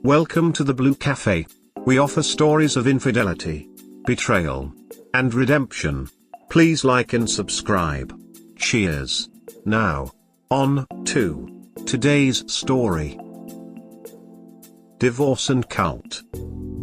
Welcome to the Blue Cafe. We offer stories of infidelity, betrayal, and redemption. Please like and subscribe. Cheers. Now, on to today's story. Divorce and cult.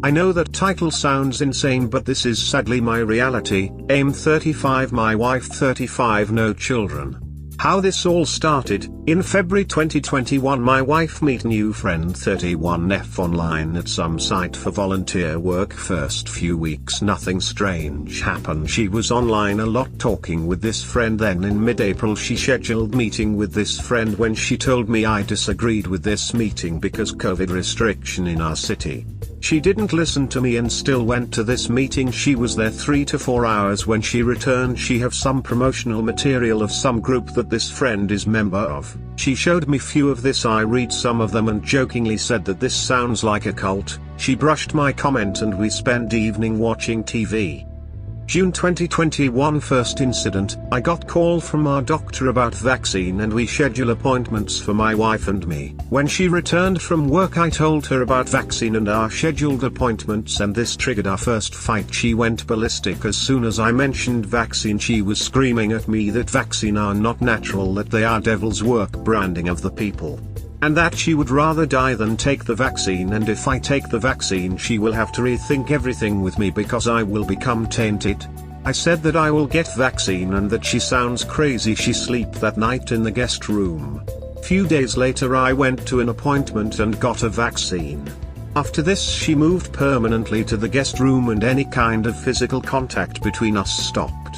I know that title sounds insane, but this is sadly my reality. I'm 35, my wife 35, no children. How this all started: in February 2021 my wife met new friend 31F online at some site for volunteer work. First few weeks nothing strange happened. She was online a lot talking with this friend. Then in mid-April she scheduled meeting with this friend. When she told me I disagreed with this meeting because COVID restriction in our city, she didn't listen to me and still went to this meeting. She was there 3 to 4 hours. When she returned she have some promotional material of some group that this friend is member of. She showed me few of this. I read some of them and jokingly said that this sounds like a cult. She brushed my comment and we spent evening watching TV. June 2021 first incident: I got call from our doctor about vaccine and we schedule appointments for my wife and me. When she returned from work I told her about vaccine and our scheduled appointments, and this triggered our first fight. She went ballistic as soon as I mentioned vaccine. She was screaming at me that vaccine are not natural, that they are devil's work, branding of the people, and that she would rather die than take the vaccine, and if I take the vaccine she will have to rethink everything with me because I will become tainted. I said that I will get vaccine and that she sounds crazy. She sleep that night in the guest room. Few days later I went to an appointment and got a vaccine. After this she moved permanently to the guest room and any kind of physical contact between us stopped.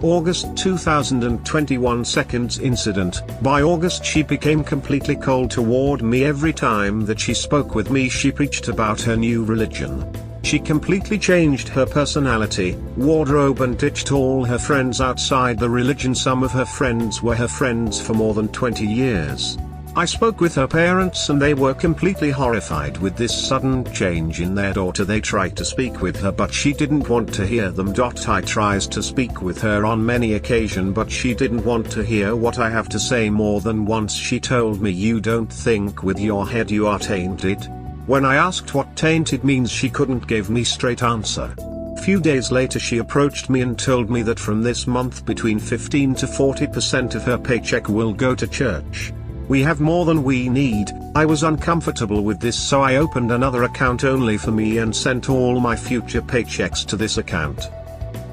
August 2021 second incident: by August she became completely cold toward me. Every time that she spoke with me she preached about her new religion. She completely changed her personality, wardrobe, and ditched all her friends outside the religion. Some of her friends were her friends for more than 20 years. I spoke with her parents and they were completely horrified with this sudden change in their daughter. They tried to speak with her but she didn't want to hear them. I tries to speak with her on many occasions but she didn't want to hear what I have to say. More than once she told me, "You don't think with your head, you are tainted." When I asked what tainted means she couldn't give me straight answer. Few days later she approached me and told me that from this month between 15 to 40% of her paycheck will go to church. We have more than we need. I was uncomfortable with this, so I opened another account only for me and sent all my future paychecks to this account.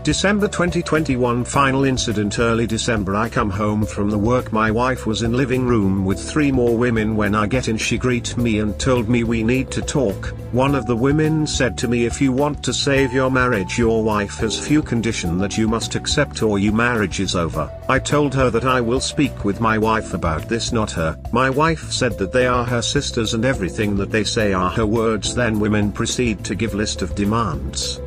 December 2021 final incident: early December I come home from the work. My wife was in living room with 3 more women. When I get in she greeted me and told me we need to talk. One of the women said to me, "If you want to save your marriage, your wife has few condition that you must accept or your marriage is over." I told her that I will speak with my wife about this, not her. My wife said that they are her sisters and everything that they say are her words. Then women proceed to give list of demands.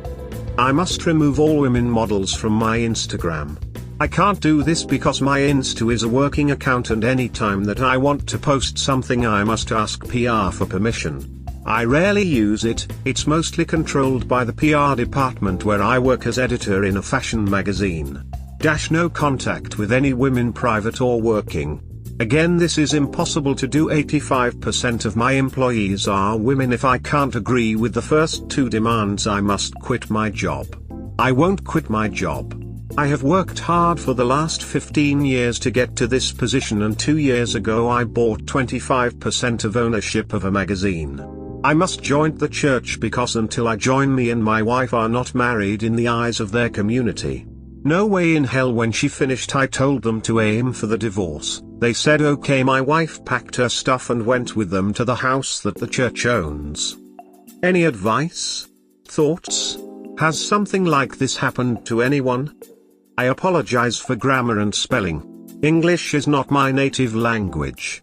I must remove all women models from my Instagram. I can't do this because my Insta is a working account and anytime that I want to post something I must ask PR for permission. I rarely use it. It's mostly controlled by the PR department where I work as editor in a fashion magazine. No contact with any women, private or working. Again, this is impossible to do. 85% of my employees are women. If I can't agree with the first 2 demands I must quit my job. I won't quit my job. I have worked hard for the last 15 years to get to this position, and 2 years ago I bought 25% of ownership of a magazine. I must join the church because until I join, me and my wife are not married in the eyes of their community. No way in hell. When she finished I told them to aim for the divorce. They said okay. My wife packed her stuff and went with them to the house that the church owns. Any advice? Thoughts? Has something like this happened to anyone? I apologize for grammar and spelling. English is not my native language.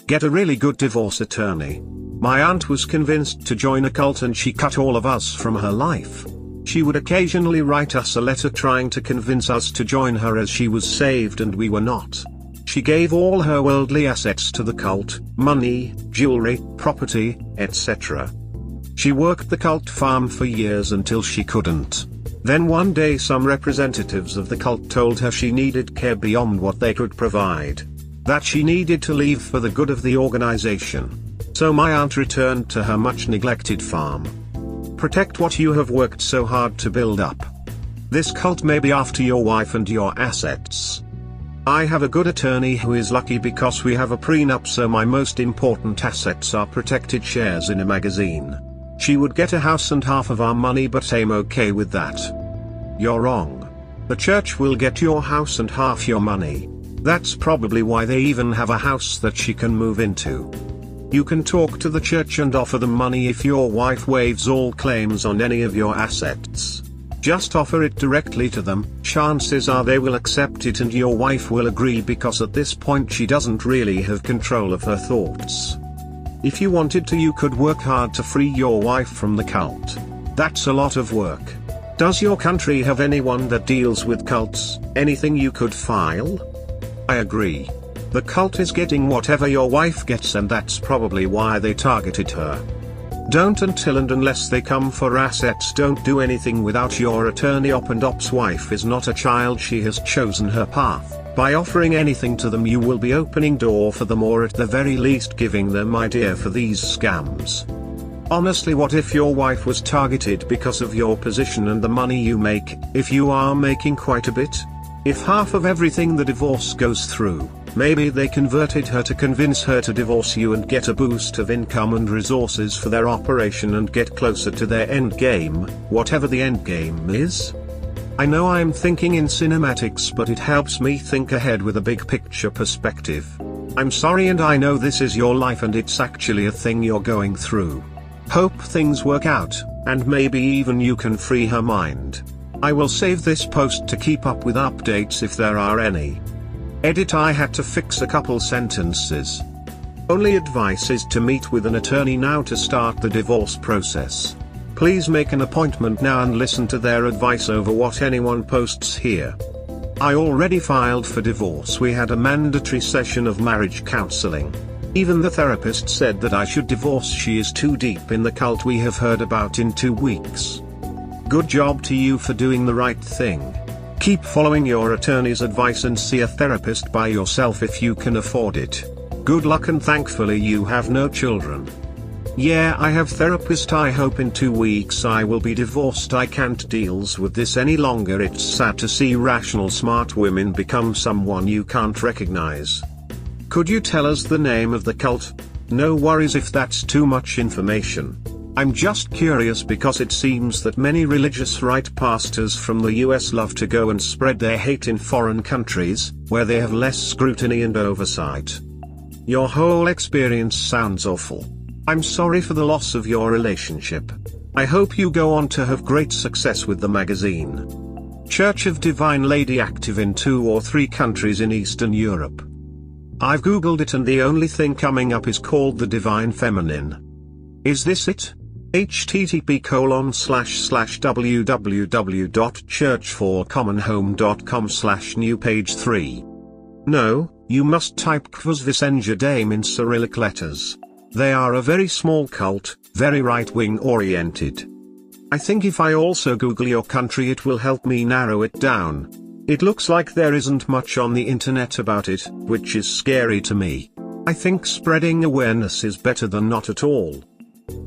Get a really good divorce attorney. My aunt was convinced to join a cult and she cut all of us from her life. She would occasionally write us a letter trying to convince us to join her as she was saved and we were not. She gave all her worldly assets to the cult: money, jewelry, property, etc. She worked the cult farm for years until she couldn't. Then one day some representatives of the cult told her she needed care beyond what they could provide. that she needed to leave for the good of the organization. So my aunt returned to her much neglected farm. Protect what you have worked so hard to build up. This cult may be after your wife and your assets. I have a good attorney who is lucky because we have a prenup, so my most important assets are protected shares in a magazine. She would get a house and half of our money, but I'm okay with that. You're wrong. The church will get your house and half your money. That's probably why they even have a house that she can move into. You can talk to the church and offer them money if your wife waives all claims on any of your assets. Just offer it directly to them. Chances are they will accept it and your wife will agree, because at this point she doesn't really have control of her thoughts. If you wanted to, you could work hard to free your wife from the cult. That's a lot of work. Does your country have anyone that deals with cults? Anything you could file? I agree. The cult is getting whatever your wife gets, and that's probably why they targeted her. Don't until and unless they come for assets. Don't do anything without your attorney. Op and Op's wife is not a child. She has chosen her path. By offering anything to them, you will be opening door for them, or at the very least giving them idea for these scams. Honestly, what if your wife was targeted because of your position and the money you make, if you are making quite a bit? If half of everything the divorce goes through, maybe they converted her to convince her to divorce you and get a boost of income and resources for their operation and get closer to their end game, whatever the end game is. I know I'm thinking in cinematics, but it helps me think ahead with a big picture perspective. I'm sorry, and I know this is your life and it's actually a thing you're going through. Hope things work out, and maybe even you can free her mind. I will save this post to keep up with updates if there are any. Edit: I had to fix a couple sentences. Only advice is to meet with an attorney now to start the divorce process. Please make an appointment now and listen to their advice over what anyone posts here. I already filed for divorce. We had a mandatory session of marriage counseling. Even the therapist said that I should divorce. She is too deep in the cult we have heard about in 2 weeks. Good job to you for doing the right thing. Keep following your attorney's advice and see a therapist by yourself if you can afford it. Good luck, and thankfully you have no children. Yeah, I have therapist. I hope in 2 weeks I will be divorced. I can't deals with this any longer. It's sad to see rational smart women become someone you can't recognize. Could you tell us the name of the cult? No worries if that's too much information. I'm just curious because it seems that many religious right pastors from the US love to go and spread their hate in foreign countries, where they have less scrutiny and oversight. Your whole experience sounds awful. I'm sorry for the loss of your relationship. I hope you go on to have great success with the magazine. Church of Divine Lady active in 2 or 3 countries in Eastern Europe. I've googled it and the only thing coming up is called the Divine Feminine. Is this it? http://www.churchforcommonhome.com/new page 3. No, you must type Kvozvisenja Dame in Cyrillic letters. They are a very small cult, very right-wing oriented. I think if I also Google your country it will help me narrow it down. It looks like there isn't much on the internet about it, which is scary to me. I think spreading awareness is better than not at all.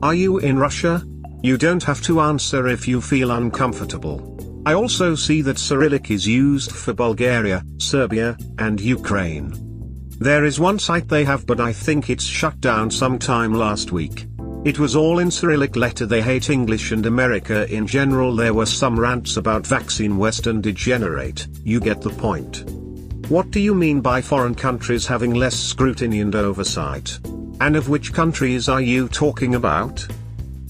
Are you in Russia? You don't have to answer if you feel uncomfortable. I also see that Cyrillic is used for Bulgaria, Serbia, and Ukraine. There is one site they have, but I think it's shut down sometime last week. It was all in Cyrillic letter. They hate English and America in general. There were some rants about vaccine Western degenerate. You get the point. What do you mean by foreign countries having less scrutiny and oversight? And of which countries are you talking about?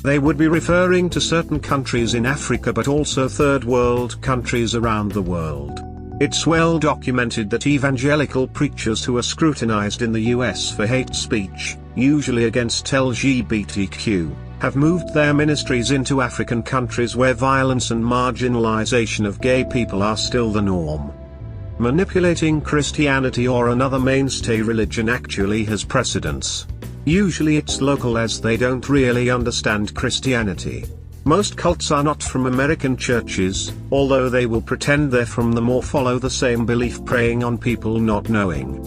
They would be referring to certain countries in Africa, but also third world countries around the world. It's well documented that evangelical preachers who are scrutinized in the US for hate speech, usually against LGBTQ, have moved their ministries into African countries where violence and marginalization of gay people are still the norm. Manipulating Christianity or another mainstay religion actually has precedence. Usually it's local, as they don't really understand Christianity. Most cults are not from American churches, although they will pretend they're from them or follow the same belief, preying on people not knowing.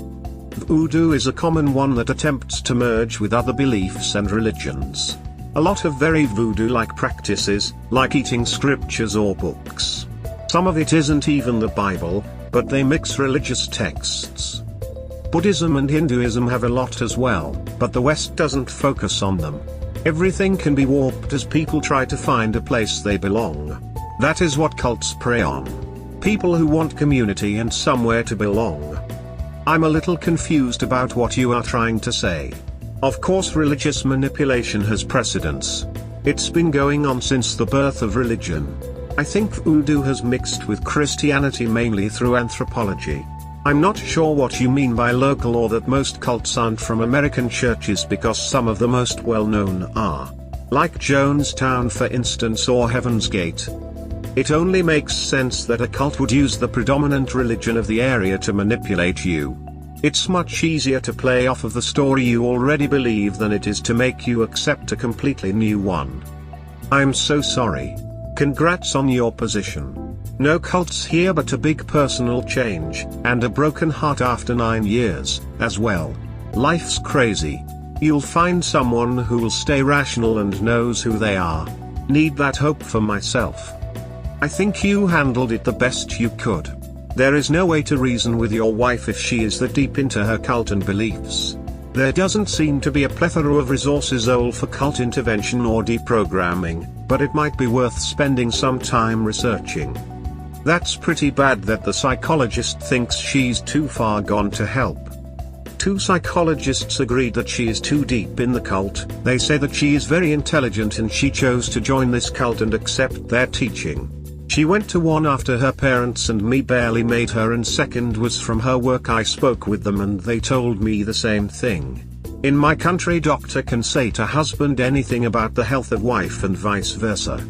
Voodoo is a common one that attempts to merge with other beliefs and religions. A lot of very voodoo-like practices, like eating scriptures or books. Some of it isn't even the Bible, but they mix religious texts. Buddhism and Hinduism have a lot as well, but the West doesn't focus on them. Everything can be warped as people try to find a place they belong. That is what cults prey on. People who want community and somewhere to belong. I'm a little confused about what you are trying to say. Of course, religious manipulation has precedence. It's been going on since the birth of religion. I think voodoo has mixed with Christianity mainly through anthropology. I'm not sure what you mean by local or that most cults aren't from American churches, because some of the most well-known are. Like Jonestown for instance, or Heaven's Gate. It only makes sense that a cult would use the predominant religion of the area to manipulate you. It's much easier to play off of the story you already believe than it is to make you accept a completely new one. I'm so sorry. Congrats on your position. No cults here, but a big personal change, and a broken heart after 9 years, as well. Life's crazy. You'll find someone who will stay rational and knows who they are. Need that hope for myself. I think you handled it the best you could. There is no way to reason with your wife if she is that deep into her cult and beliefs. There doesn't seem to be a plethora of resources for cult intervention or deprogramming, but it might be worth spending some time researching. That's pretty bad that the psychologist thinks she's too far gone to help. 2 psychologists agreed that she is too deep in the cult. They say that she is very intelligent and she chose to join this cult and accept their teaching. She went to one after her parents and me barely made her, and second was from her work. I spoke with them and they told me the same thing. In my country, doctor can say to husband anything about the health of wife and vice versa.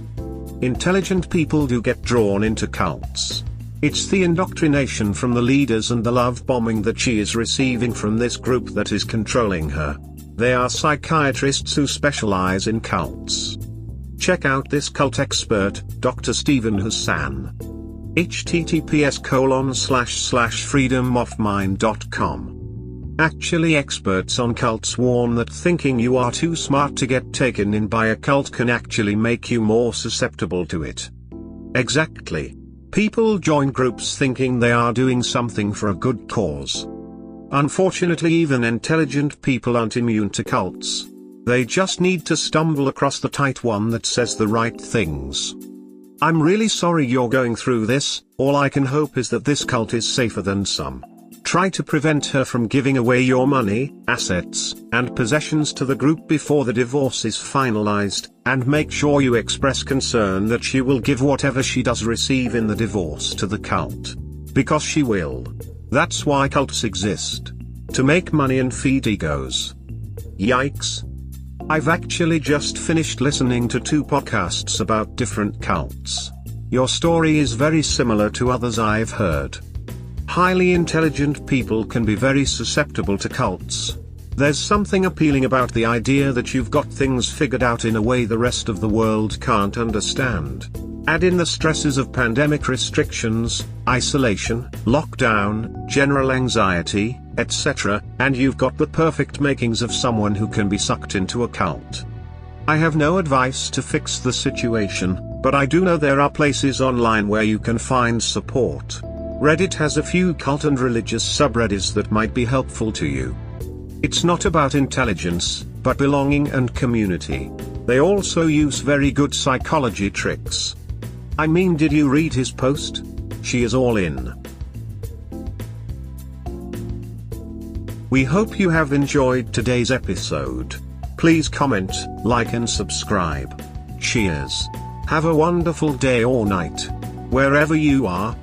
Intelligent people do get drawn into cults. It's the indoctrination from the leaders and the love bombing that she is receiving from this group that is controlling her. They are psychiatrists who specialize in cults. Check out this cult expert, Dr. Stephen Hassan. https://freedomofmind.com. Actually, experts on cults warn that thinking you are too smart to get taken in by a cult can actually make you more susceptible to it. Exactly. People join groups thinking they are doing something for a good cause. Unfortunately, even intelligent people aren't immune to cults. They just need to stumble across the tight one that says the right things. I'm really sorry you're going through this. All I can hope is that this cult is safer than some. Try to prevent her from giving away your money, assets, and possessions to the group before the divorce is finalized, and make sure you express concern that she will give whatever she does receive in the divorce to the cult. Because she will. That's why cults exist. To make money and feed egos. Yikes. I've actually just finished listening to 2 podcasts about different cults. Your story is very similar to others I've heard. Highly intelligent people can be very susceptible to cults. There's something appealing about the idea that you've got things figured out in a way the rest of the world can't understand. Add in the stresses of pandemic restrictions, isolation, lockdown, general anxiety, etc., and you've got the perfect makings of someone who can be sucked into a cult. I have no advice to fix the situation, but I do know there are places online where you can find support. Reddit has a few cult and religious subreddits that might be helpful to you. It's not about intelligence, but belonging and community. They also use very good psychology tricks. I mean, did you read his post? She is all in. We hope you have enjoyed today's episode. Please comment, like and subscribe. Cheers. Have a wonderful day or night, wherever you are.